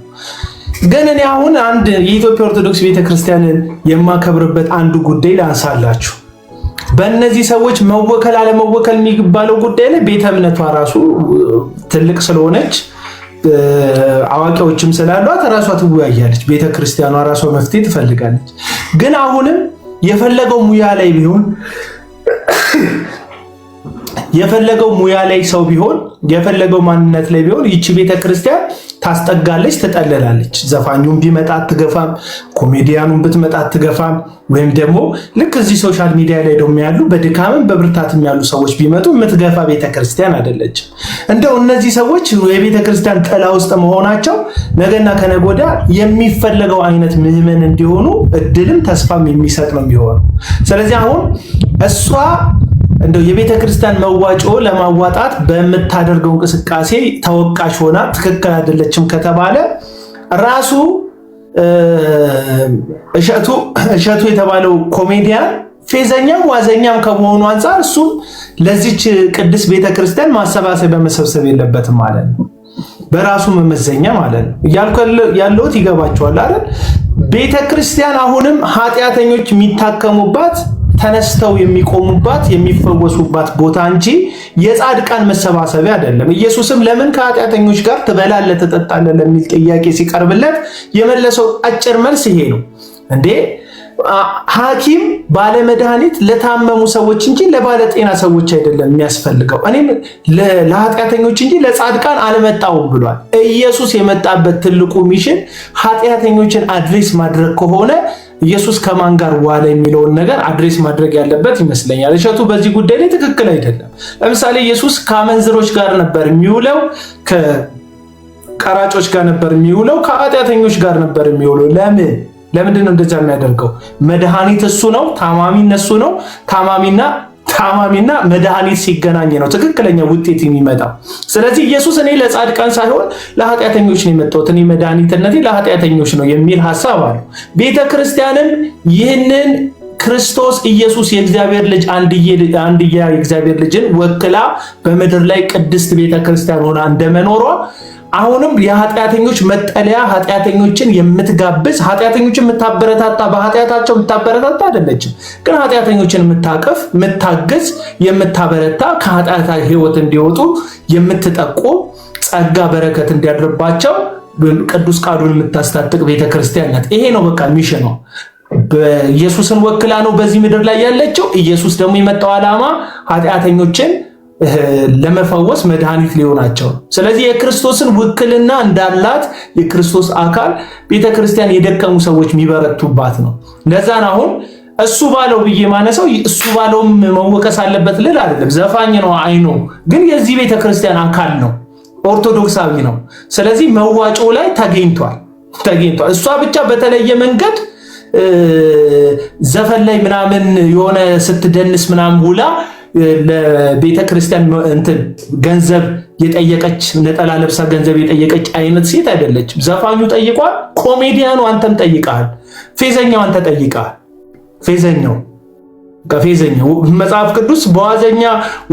ግን እኔ አሁን አንድ የኢትዮጵያ ኦርቶዶክስ ቤተክርስቲያንን የማከብርበት አንዱ ጉዳይ ላንሳላችሁ። በእነዚህ ሰዎች መወከል አለመወከል የሚባለው ጉዳይ ላይ ቤተ እምነቷ ራሱ ትልቅ ስለሆነች አዋቂዎችም ስላሏት ራሷ ትወያያለች። ቤተክርስቲያኗ ራሷ መፍትሄ ትፈልጋለች። ግን አሁንም የፈለገው ሙያ ላይ ሰው ቢሆን የፈለገው ማንነት ላይ ቢሆን ይቺ ቤተክርስቲያን ታስጠጋለች፣ ትጠልላለች። ዘፋኙን ቢመጣ አትገፋም፣ ኮሜዲያኑን ብትመጣ አትገፋም። ወይም ደግሞ ልክ እዚህ ሶሻል ሚዲያ ላይ ደግሞ ያሉ በድካምም በብርታትም ያሉ ሰዎች ቢመጡ የምትገፋ ቤተክርስቲያን አይደለችም። እንደው እነዚህ ሰዎች የቤተክርስቲያን ጥላ ውስጥ መሆናቸው ነገና ከነገ ወዲያ የሚፈለገው አይነት ምዕመን እንዲሆኑ እድልም ተስፋም የሚሰጥ ነው የሚሆነው። ስለዚህ አሁን እሷ እንደው የቤተ ክርስቲያን መዋጮ ለማዋጣት በምታደርገው እንቅስቃሴ ተወቃሽ ሆና ትክክል አይደለችም ከተባለ ራሱ እሸቱ የተባለው ኮሜዲያን ፌዘኛም ዋዘኛም ከመሆኑ አንፃር እሱም ለዚች ቅድስት ቤተ ክርስቲያን ማሰባሰብ በመሰብሰብ የለበትም ማለት ነው። በራሱ መመዘኛ ማለት ነው። እያልኩ ያለሁት ይገባቸዋል አይደል? ቤተ ክርስቲያን አሁንም ኃጢአተኞች የሚታከሙባት ተነስተው የሚቆሙባት የሚፈወሱባት ቦታ እንጂ የጻድቃን መሰባሰቢያ አይደለም። ኢየሱስም ለምን ከኃጢአተኞች ጋር ትበላለህ ትጠጣለህ ለሚል ጥያቄ ሲቀርብለት የመለሰው አጭር መልስ ይሄ ነው። እንዴ ሐኪም ባለመድኃኒት ለታመሙ ሰዎች እንጂ ለባለጤና ሰዎች አይደለም የሚያስፈልገው። እኔም ለኃጢአተኞች እንጂ ለጻድቃን አልመጣሁም ብሏል። ኢየሱስ የመጣበት ትልቁ ሚሽን ኃጢአተኞችን አድሬስ ማድረግ ከሆነ ኢየሱስ ከማን ጋር ዋለ የሚለውን ነገር አድሬስ ማድረግ ያለበት ይመስለኛል። እሸቱ በዚህ ጉዳይ ላይ ትክክል አይደለም። ለምሳሌ ኢየሱስ ከአመንዝሮች ጋር ነበር የሚውለው፣ ከቀራጮች ጋር ነበር የሚውለው፣ ከኃጢአተኞች ጋር ነበር የሚውለው። ለምንድን ነው እንደዛ የሚያደርገው? መድኃኒት እሱ ነው፣ ታማሚ እነሱ ነው። ታማሚና መድኃኒት ሲገናኝ ነው ትክክለኛ ውጤት የሚመጣው። ስለዚህ ኢየሱስ እኔ ለጻድቃን ሳይሆን ለኃጢአተኞች ነው የመጣሁት፣ እኔ መድኃኒትነቴ ለኃጢአተኞች ነው የሚል ሐሳብ አለው። ቤተ ክርስቲያንም ይህንን ክርስቶስ ኢየሱስ የእግዚአብሔር ልጅ አንድያ የእግዚአብሔር ልጅን ወክላ በምድር ላይ ቅድስት ቤተ ክርስቲያን ሆና እንደመኖሯ አሁንም የኃጢአተኞች መጠለያ፣ ኃጢአተኞችን የምትጋብዝ፣ ኃጢአተኞችን የምታበረታታ፣ በኃጢአታቸው የምታበረታታ አይደለችም። ግን ኃጢአተኞችን የምታቀፍ፣ የምታግዝ፣ የምታበረታ፣ ከኃጢአት ሕይወት እንዲወጡ የምትጠቁም፣ ጸጋ በረከት እንዲያድርባቸው ቅዱስ ቃሉን የምታስታጥቅ ቤተክርስቲያን ናት። ይሄ ነው በቃ ሚሽኗ። በኢየሱስን ወክላ ነው በዚህ ምድር ላይ ያለችው። ኢየሱስ ደግሞ የመጣው ዓላማ ኃጢአተኞችን ለመፈወስ መድኃኒት ሊሆናቸው። ስለዚህ የክርስቶስን ውክልና እንዳላት የክርስቶስ አካል ቤተክርስቲያን የደከሙ ሰዎች የሚበረቱባት ነው። ለዛን አሁን እሱ ባለው ብዬ ማነሰው እሱ ባለውም መወቀስ አለበት ልል አይደለም። ዘፋኝ ነው አይኖ፣ ግን የዚህ ቤተክርስቲያን አካል ነው፣ ኦርቶዶክሳዊ ነው። ስለዚህ መዋጮ ላይ ተገኝቷል። እሷ ብቻ በተለየ መንገድ ዘፈን ላይ ምናምን የሆነ ስትደንስ ምናምን ውላ ለቤተ ክርስቲያን ገንዘብ የጠየቀች ነጠላ ለብሳ ገንዘብ የጠየቀች አይነት ሴት አይደለችም። ዘፋኙ ጠይቋል፣ ኮሜዲያኑ አንተም ጠይቀሃል፣ ፌዘኛው አንተ ጠይቀሃል። ፌዘኛው መጽሐፍ ቅዱስ በዋዘኛ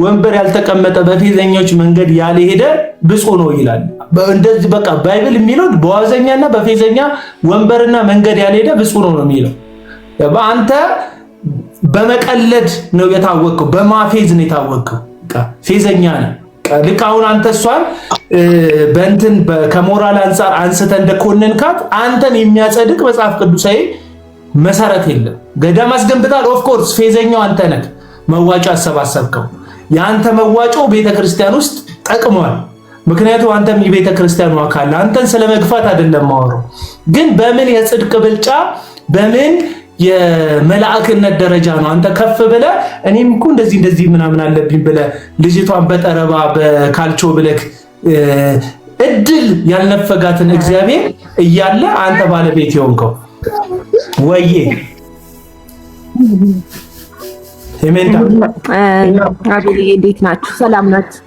ወንበር ያልተቀመጠ በፌዘኞች መንገድ ያልሄደ ብፁዕ ነው ይላል። እንደዚህ በቃ ባይብል የሚለው በዋዘኛና በፌዘኛ ወንበርና መንገድ ያልሄደ ብፁዕ ነው የሚለው። አንተ በመቀለድ ነው የታወቀው፣ በማፌዝ ነው የታወቀው። ፌዘኛ ነው። ልክ አሁን አንተ እሷን በእንትን ከሞራል አንጻር አንስተ እንደኮነንካት አንተን የሚያጸድቅ መጽሐፍ ቅዱሳዊ መሰረት የለም። ገዳም አስገንብታል። ኦፍኮርስ ፌዘኛው አንተ ነህ። መዋጮ አሰባሰብከው። የአንተ መዋጮ ቤተክርስቲያን ውስጥ ጠቅሟል። ምክንያቱም አንተም የቤተክርስቲያኑ አካል፣ አንተን ስለመግፋት አይደለም ማወራው። ግን በምን የጽድቅ ብልጫ በምን የመላእክነት ደረጃ ነው አንተ ከፍ ብለህ እኔም እኮ እንደዚህ ምናምን አለብኝ ብለህ ልጅቷን በጠረባ በካልቾ ብለህ እድል ያልነፈጋትን እግዚአብሔር እያለ አንተ ባለቤት የሆንከው ወዬ ሄሜንዳ አቤልዬ እንዴት ናችሁ? ሰላም ናችሁ?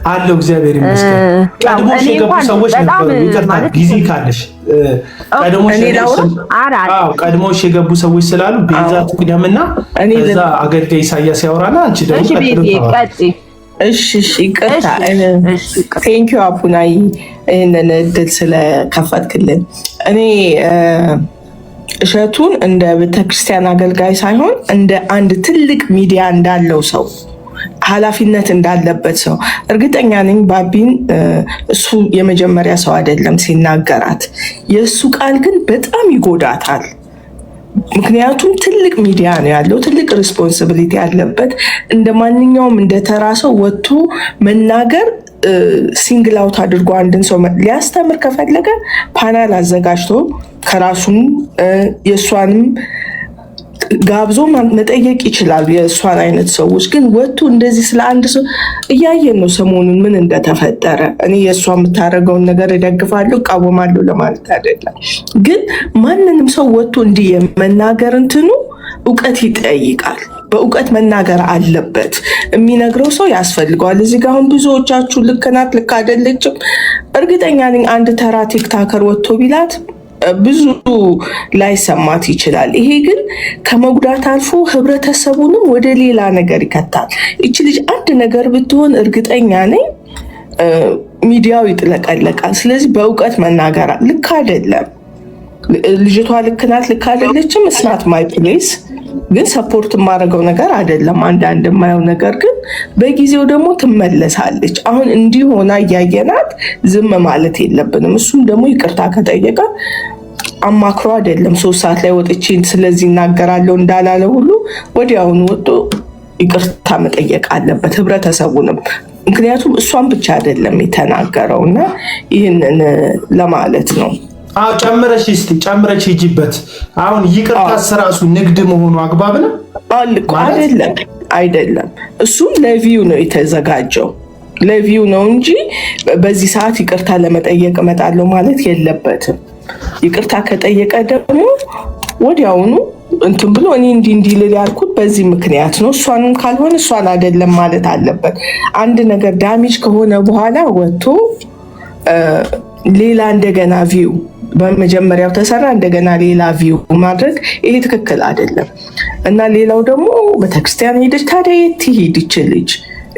አለው እግዚአብሔር ይመስገን። ቀድሞሽ የገቡ ሰዎች ነበሩ። ይቅርታ ጊዜ ካለሽ ቀድሞሽ የገቡ ሰዎች ስላሉ ቤዛ ትቅደምና ከዛ አገልጋይ ኢሳያስ ያወራና አንቺ ደግሞ ቀጥሉ። እሺ ይቅርታ። ቴንኪው አቡናይ ይህንን እድል ስለከፈትክልን። እኔ እሸቱን እንደ ቤተክርስቲያን አገልጋይ ሳይሆን እንደ አንድ ትልቅ ሚዲያ እንዳለው ሰው ኃላፊነት እንዳለበት ሰው እርግጠኛ ነኝ። ባቢን እሱ የመጀመሪያ ሰው አይደለም ሲናገራት፣ የእሱ ቃል ግን በጣም ይጎዳታል። ምክንያቱም ትልቅ ሚዲያ ነው ያለው፣ ትልቅ ሪስፖንሲቢሊቲ ያለበት። እንደ ማንኛውም እንደ ተራ ሰው ወጥቶ መናገር ሲንግል አውት አድርጎ አንድን ሰው ሊያስተምር ከፈለገ ፓናል አዘጋጅቶ ከራሱም የእሷንም ጋብዞ መጠየቅ ይችላል። የእሷን አይነት ሰዎች ግን ወጥቶ እንደዚህ ስለ አንድ ሰው እያየን ነው ሰሞኑን ምን እንደተፈጠረ። እኔ የእሷ የምታደርገውን ነገር እደግፋለሁ እቃወማለሁ ለማለት አይደለም፣ ግን ማንንም ሰው ወጥቶ እንዲህ የመናገር እንትኑ እውቀት ይጠይቃል። በእውቀት መናገር አለበት። የሚነግረው ሰው ያስፈልገዋል። እዚህ ጋር አሁን ብዙዎቻችሁ ልክ ናት ልክ አይደለችም እርግጠኛ ነኝ አንድ ተራ ቲክታከር ወጥቶ ቢላት ብዙ ላይሰማት ይችላል። ይሄ ግን ከመጉዳት አልፎ ህብረተሰቡንም ወደ ሌላ ነገር ይከታል። እቺ ልጅ አንድ ነገር ብትሆን እርግጠኛ ነኝ ሚዲያው ይጥለቀለቃል። ስለዚህ በእውቀት መናገር ልክ አይደለም። ልጅቷ ልክ ናት ልክ አይደለችም እስናት ማይ ፕሌስ፣ ግን ሰፖርት የማደርገው ነገር አይደለም። አንዳንድ የማየው ነገር ግን በጊዜው ደግሞ ትመለሳለች። አሁን እንዲህ ሆና እያየናት ዝም ማለት የለብንም። እሱም ደግሞ ይቅርታ ከጠየቀ አማክሮ አይደለም 3 ሰዓት ላይ ወጥቼ ስለዚህ እናገራለሁ እንዳላለ ሁሉ ወዲያውኑ ወጥቶ ይቅርታ መጠየቅ አለበት ህብረተሰቡንም። ምክንያቱም እሷን ብቻ አይደለም የተናገረው እና ይህንን ለማለት ነው። ጨምረሽ እስቲ ጨምረሽ ሂጂበት። አሁን ይቅርታስ ራሱ ንግድ መሆኑ አግባብ ነው? አይደለም። እሱም ለቪው ነው የተዘጋጀው፣ ለቪው ነው እንጂ በዚህ ሰዓት ይቅርታ ለመጠየቅ እመጣለሁ ማለት የለበትም። ይቅርታ ከጠየቀ ደግሞ ወዲያውኑ እንትን ብሎ እኔ እንዲህ ልል ያልኩት በዚህ ምክንያት ነው፣ እሷንም ካልሆነ እሷን አይደለም ማለት አለበት። አንድ ነገር ዳሜጅ ከሆነ በኋላ ወጥቶ ሌላ እንደገና ቪው በመጀመሪያው ተሰራ እንደገና ሌላ ቪው ማድረግ ይሄ ትክክል አይደለም። እና ሌላው ደግሞ ቤተክርስቲያን ሄደች። ታዲያ የት ትሄድ ይች ልጅ?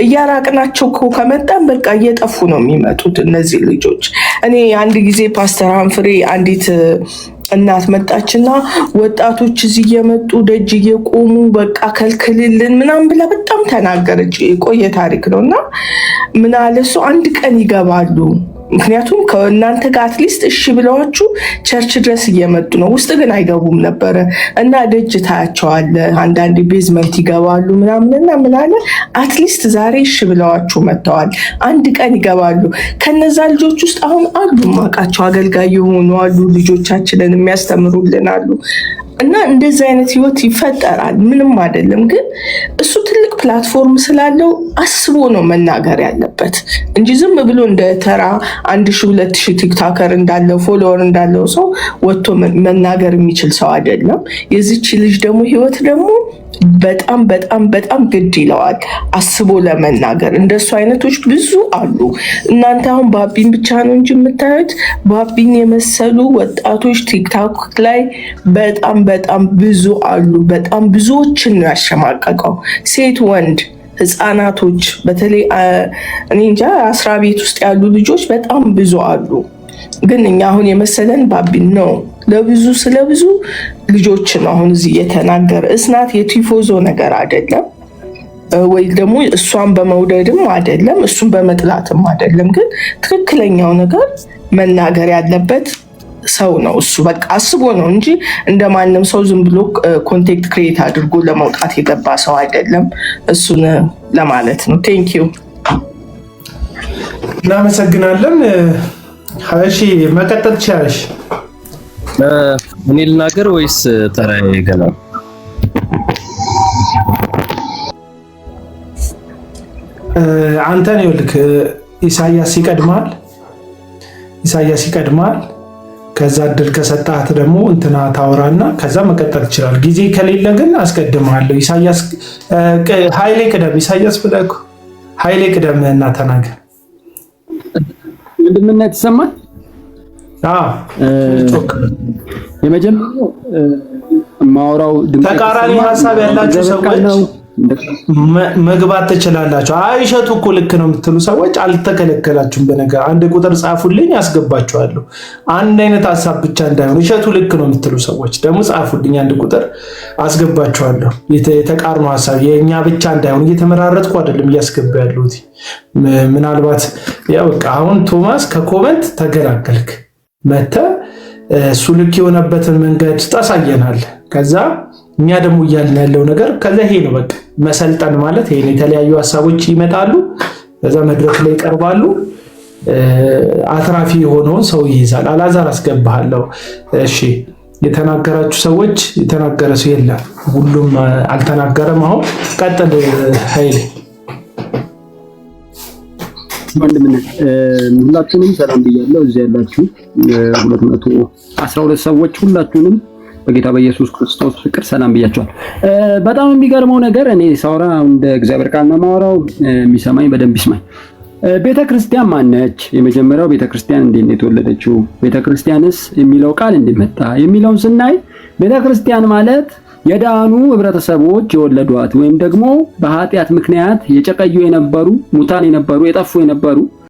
እያራቅናቸው እኮ ከመጣን በቃ እየጠፉ ነው የሚመጡት እነዚህ ልጆች። እኔ አንድ ጊዜ ፓስተር አንፍሬ አንዲት እናት መጣችና ወጣቶች እዚህ እየመጡ ደጅ እየቆሙ በቃ ከልክልልን ምናምን ብላ በጣም ተናገረች። የቆየ ታሪክ ነው እና ምን አለ እሱ አንድ ቀን ይገባሉ። ምክንያቱም ከእናንተ ጋር አትሊስት እሺ ብለዋችሁ ቸርች ድረስ እየመጡ ነው፣ ውስጥ ግን አይገቡም ነበረ እና ደጅ ታያቸዋለ። አንዳንድ ቤዝመንት ይገባሉ ምናምንና ምን አለ አትሊስት ዛሬ እሺ ብለዋችሁ መጥተዋል፣ አንድ ቀን ይገባሉ። ከነዛ ልጆች ውስጥ አሁን አሉ ማቃቸው አገልጋይ የሆኑ አሉ፣ ልጆቻችንን የሚያስተምሩልን አሉ። እና እንደዚህ አይነት ህይወት ይፈጠራል፣ ምንም አይደለም። ግን እሱ ትልቅ ፕላትፎርም ስላለው አስቦ ነው መናገር ያለበት እንጂ ዝም ብሎ እንደ ተራ 1000-2000 ቲክቶከር እንዳለው ፎሎወር እንዳለው ሰው ወጥቶ መናገር የሚችል ሰው አይደለም። የዚች ልጅ ደግሞ ህይወት ደግሞ በጣም በጣም በጣም ግድ ይለዋል አስቦ ለመናገር። እንደሱ አይነቶች ብዙ አሉ። እናንተ አሁን ባቢን ብቻ ነው እንጂ የምታዩት፣ ባቢን የመሰሉ ወጣቶች ቲክቶክ ላይ በጣም በጣም ብዙ አሉ። በጣም ብዙዎችን ነው ያሸማቀቀው፣ ሴት ወንድ ህፃናቶች፣ በተለይ እኔ እንጃ 10 ቤት ውስጥ ያሉ ልጆች በጣም ብዙ አሉ። ግን እኛ አሁን የመሰለን ባቢን ነው ለብዙ ስለብዙ ልጆች ነው አሁን እዚህ እየተናገረ። እስናት የቲፎዞ ነገር አይደለም ወይ ደግሞ እሷን በመውደድም አይደለም እሱን በመጥላትም አይደለም። ግን ትክክለኛው ነገር መናገር ያለበት ሰው ነው እሱ። በቃ አስቦ ነው እንጂ እንደማንም ሰው ዝም ብሎ ኮንቴንት ክሬት አድርጎ ለመውጣት የገባ ሰው አይደለም። እሱን ለማለት ነው። ቴንክ ዩ። እናመሰግናለን። እሺ መቀጠል ትችላለሽ። እኔ ልናገር ወይስ ተራዬ ገና? አንተ ነው ልክ። ኢሳያስ ይቀድማል። ከዛ እድል ከሰጣት ደግሞ እንትና ታወራና ከዛ መቀጠል ይችላል። ጊዜ ከሌለ ግን አስቀድማለሁ። ኢሳያስ ኃይሌ ቅደም። ኢሳያስ ብለህ ኃይሌ ቅደም እና ተናገር። ምንድነው ተሰማኝ? የመጀመሪያው ማውራው ተቃራኒ ሀሳብ ያላችሁ ሰዎች መግባት ትችላላችሁ። አይሸቱ እኮ ልክ ነው የምትሉ ሰዎች አልተከለከላችሁም። በነገር አንድ ቁጥር ጻፉልኝ ያስገባችኋለሁ። አንድ አይነት ሀሳብ ብቻ እንዳይሆን እሸቱ ልክ ነው የምትሉ ሰዎች ደግሞ ጻፉልኝ፣ አንድ ቁጥር አስገባችኋለሁ። የተቃርኖ ሀሳብ የእኛ ብቻ እንዳይሆን እየተመራረጥኩ አይደለም እያስገባ ያለሁት። ምናልባት ያው በቃ አሁን ቶማስ ከኮመንት ተገላገልክ መተህ እሱ ልክ የሆነበትን መንገድ ታሳየናል። ከዛ እኛ ደግሞ እያልን ያለው ነገር ከዛ ይሄ ነው። በቃ መሰልጠን ማለት ይሄ ነው። የተለያዩ ሀሳቦች ይመጣሉ፣ ከዛ መድረክ ላይ ይቀርባሉ። አትራፊ የሆነውን ሰው ይይዛል። አላዛር አስገባሃለሁ። እሺ የተናገራችሁ ሰዎች፣ የተናገረ ሰው የለም፣ ሁሉም አልተናገረም። አሁን ቀጥል ኃይሌ። ሁላችሁንም ሰላም ብያለሁ። እዚህ ያላችሁ 212 ሰዎች ሁላችሁንም በጌታ በኢየሱስ ክርስቶስ ፍቅር ሰላም ብያችኋል። በጣም የሚገርመው ነገር እኔ ሳወራ እንደ እግዚአብሔር ቃል ነው የማወራው። የሚሰማኝ በደንብ ይስማኝ። ቤተክርስቲያን ማነች? የመጀመሪያው ቤተክርስቲያን እንዴት ነው የተወለደችው? ቤተክርስቲያንስ የሚለው ቃል እንዴት መጣ የሚለውን ስናይ ቤተክርስቲያን ማለት የዳኑ ህብረተሰቦች የወለዷት ወይም ደግሞ በኃጢአት ምክንያት የጨቀዩ የነበሩ ሙታን የነበሩ የጠፉ የነበሩ